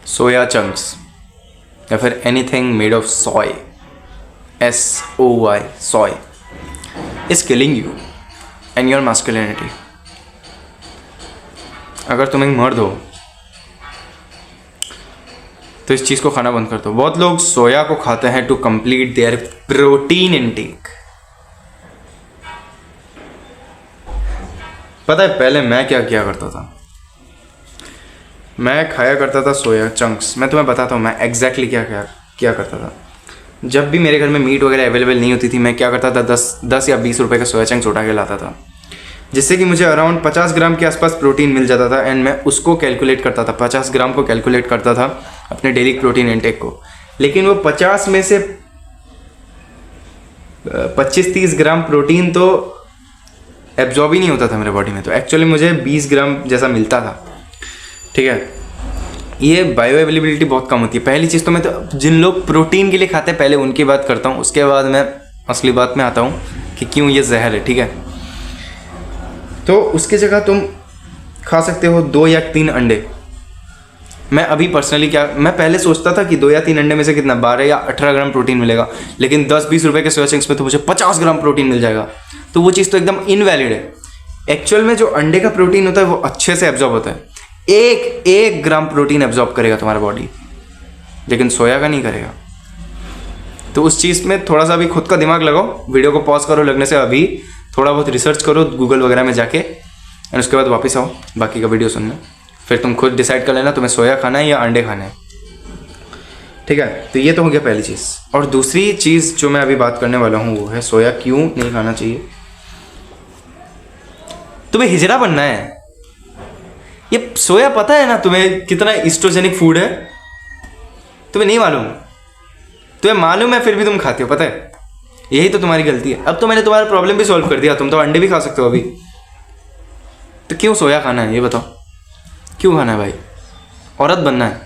सोया chunks या फिर anything made of soy, SOY, soy, is killing you and your masculinity. अगर तुम एक मर्द हो तो इस चीज़ को खाना बंद कर दो। बहुत लोग सोया को खाते हैं to complete their protein intake. पता है पहले मैं क्या किया करता था? मैं खाया करता था सोया चंक्स। मैं तुम्हें बताता हूँ मैं एग्जैक्टली क्या किया करता था। जब भी मेरे घर में मीट वगैरह अवेलेबल नहीं होती थी, मैं क्या करता था, 10 या 20 रुपए का सोया चंक्स उठा के लाता था, जिससे कि मुझे अराउंड 50 ग्राम के आसपास प्रोटीन मिल जाता था। एंड मैं उसको कैलकुलेट करता था, 50 ग्राम को कैलकुलेट करता था अपने डेली प्रोटीन इनटेक को। लेकिन वो 50 में से 25-30 ग्राम प्रोटीन तो एब्जॉर्ब ही नहीं होता था मेरे बॉडी में। तो एक्चुअली मुझे 20 ग्राम जैसा मिलता था। ठीक है, ये बायो अवेलेबिलिटी बहुत कम होती है। पहली चीज़ तो मैं तो जिन लोग प्रोटीन के लिए खाते हैं पहले उनकी बात करता हूँ, उसके बाद मैं असली बात में आता हूँ कि क्यों ये जहर है। ठीक है, तो उसकी जगह तुम खा सकते हो 2 या 3 अंडे। मैं अभी पर्सनली मैं पहले सोचता था कि 2 या 3 अंडे में से कितना 12 या 18 ग्राम प्रोटीन मिलेगा, लेकिन 10-20 रुपए के सोया चंक्स में तो मुझे 50 ग्राम प्रोटीन मिल जाएगा। तो वो चीज़ तो एकदम इनवैलिड है। एक्चुअल में जो अंडे का प्रोटीन होता है वो अच्छे से एब्जॉर्ब होता है। एक ग्राम प्रोटीन एब्जॉर्ब करेगा तुम्हारा बॉडी, लेकिन सोया का नहीं करेगा। तो उस चीज़ में थोड़ा सा भी खुद का दिमाग लगाओ। वीडियो को पॉज करो लगने से अभी, थोड़ा बहुत रिसर्च करो गूगल वगैरह में जाके, और उसके बाद वापस आओ बाकी का वीडियो सुनना। फिर तुम खुद डिसाइड कर लेना तुम्हें सोया खाना है या अंडे खाने हैं। ठीक है, तो ये तो हो गया पहली चीज़। और दूसरी चीज़ जो मैं अभी बात करने वाला हूँ वो है सोया क्यों नहीं खाना चाहिए। तुम्हें हिजड़ा बनना है। ये सोया पता है ना तुम्हें कितना एस्ट्रोजेनिक फूड है? तुम्हें नहीं मालूम? तुम्हें मालूम है फिर भी तुम खाते हो, पता है? यही तो तुम्हारी गलती है। अब तो मैंने तुम्हारा प्रॉब्लम भी सॉल्व कर दिया, तुम तो अंडे भी खा सकते हो अभी। तो क्यों सोया खाना है ये बताओ? क्यों खाना है भाई? औरत बनना है?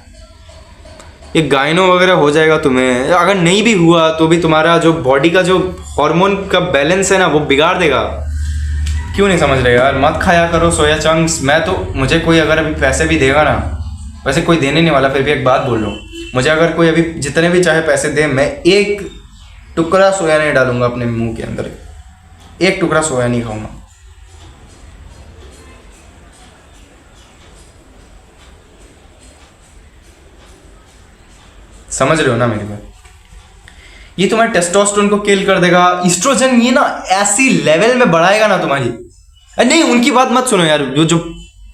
ये गायनो वगैरह हो जाएगा तुम्हें। अगर नहीं भी हुआ तो भी तुम्हारा जो बॉडी का जो हार्मोन का बैलेंस है ना वो बिगाड़ देगा। क्यों नहीं समझ रहे यार? मत खाया करो सोया चंक्स। मुझे कोई अगर अभी पैसे भी देगा ना, वैसे कोई देने नहीं वाला, फिर भी एक बात बोल रहा हूँ, मुझे अगर कोई अभी जितने भी चाहे पैसे दे, मैं एक टुकड़ा सोया नहीं डालूंगा अपने मुंह के अंदर। एक टुकड़ा सोया नहीं खाऊंगा। समझ रहे हो ना मेरी बात? ये तुम्हारे टेस्टोस्टेरोन को किल कर देगा। एस्ट्रोजन ये ना ऐसी लेवल में बढ़ाएगा ना तुम्हारी। नहीं, उनकी बात मत सुनो यार, जो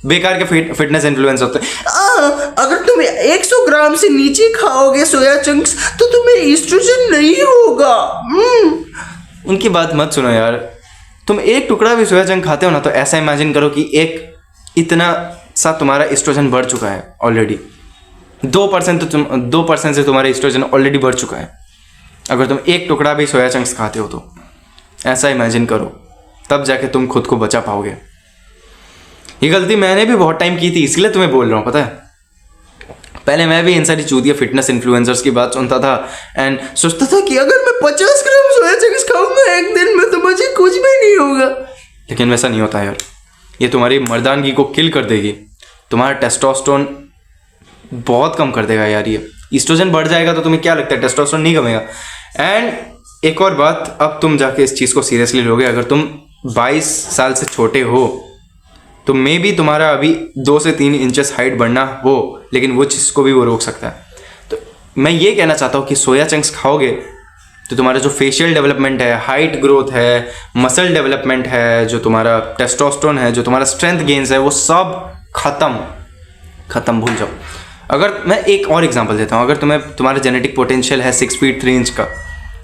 बेकार के फिटनेस इन्फ्लुएंस होते हैं। अगर तुम 100 ग्राम से नीचे खाओगे सोया चंक्स तो तुम्हें एस्ट्रोजन नहीं होगा। उनकी बात मत सुनो यार। तुम एक टुकड़ा भी सोया चंक खाते हो ना, तो ऐसा इमेजिन करो कि एक इतना सा तुम्हारा एस्ट्रोजन बढ़ चुका है ऑलरेडी। 2% से तुम्हारा एस्ट्रोजन ऑलरेडी बढ़ चुका है अगर तुम एक टुकड़ा भी सोया चंक्स खाते हो तो। ऐसा इमेजिन करो, तब जाके तुम खुद को बचा पाओगे। ये गलती मैंने भी बहुत टाइम की थी, इसलिए तुम्हें बोल रहा हूँ। पता है, पहले मैं भी इन सारी चूतिया फिटनेस इन्फ्लुएंसर्स की बात सुनता था एंड सोचता था कि अगर मैं 50 ग्राम सोया चंक्स खाऊंगा एक दिन में तो मुझे कुछ भी नहीं होगा। लेकिन वैसा नहीं होता यार। ये तुम्हारी मर्दानगी को किल कर देगी। तुम्हारा टेस्टोस्टेरोन बहुत कम कर देगा यार। ये एस्ट्रोजन बढ़ जाएगा तो तुम्हें क्या लगता है टेस्टोस्टेरोन नहीं कमेगा? एंड एक और बात, अब तुम जाके इस चीज़ को सीरियसली लोगे। अगर तुम 22 साल से छोटे हो तो मे भी तुम्हारा अभी 2 से 3 इंचेस हाइट बढ़ना हो, लेकिन वो चीज़ को भी वो रोक सकता है। तो मैं ये कहना चाहता हूँ कि सोया चंक्स खाओगे तो तुम्हारा जो फेशियल डेवलपमेंट है, हाइट ग्रोथ है, मसल डेवलपमेंट है, जो तुम्हारा टेस्टोस्टेरोन है, जो तुम्हारा स्ट्रेंथ गेन्स है, वो सब खत्म भूल जाओ। अगर मैं एक और एग्जांपल देता हूँ, अगर तुम्हारा जेनेटिक पोटेंशियल है 6 फीट 3 इंच का,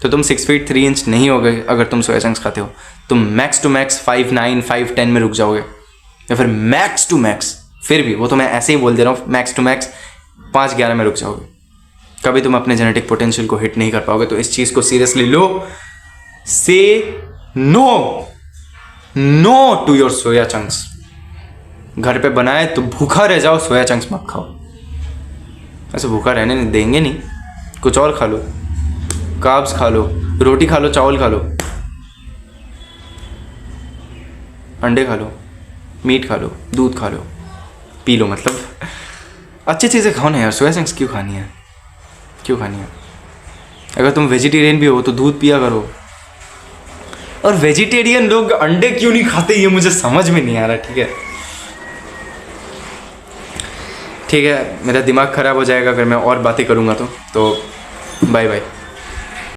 तो तुम 6 फीट 3 इंच नहीं होगे अगर तुम सोया चंक्स खाते हो। तुम मैक्स टू मैक्स 5'9", 5'10" में रुक जाओगे, या फिर मैक्स टू मैक्स, फिर भी वो तो मैं ऐसे ही बोल दे रहा हूँ, मैक्स टू मैक्स 5'11" में रुक जाओगे। कभी तुम अपने जेनेटिक पोटेंशियल को हिट नहीं कर पाओगे। तो इस चीज़ को सीरियसली लो। Say no to your soya chunks. घर पे बनाए तो भूखा रह जाओ, सोया चंक्स मत खाओ। ऐसे भूखा रहने नहीं देंगे, नहीं कुछ और खा लो, कार्ब्स खा लो, रोटी खा लो, चावल खा लो, अंडे खा लो, मीट खा लो, दूध खा लो, पी लो मतलब। अच्छी चीज़ें खाओ ना यार, सोया चंक्स क्यों खानी है, क्यों खानी है? अगर तुम वेजिटेरियन भी हो तो दूध पिया करो। और वेजिटेरियन लोग अंडे क्यों नहीं खाते ये मुझे समझ में नहीं आ रहा। ठीक है, ठीक है, मेरा दिमाग ख़राब हो जाएगा अगर मैं और बातें करूँगा तो बाय बाय।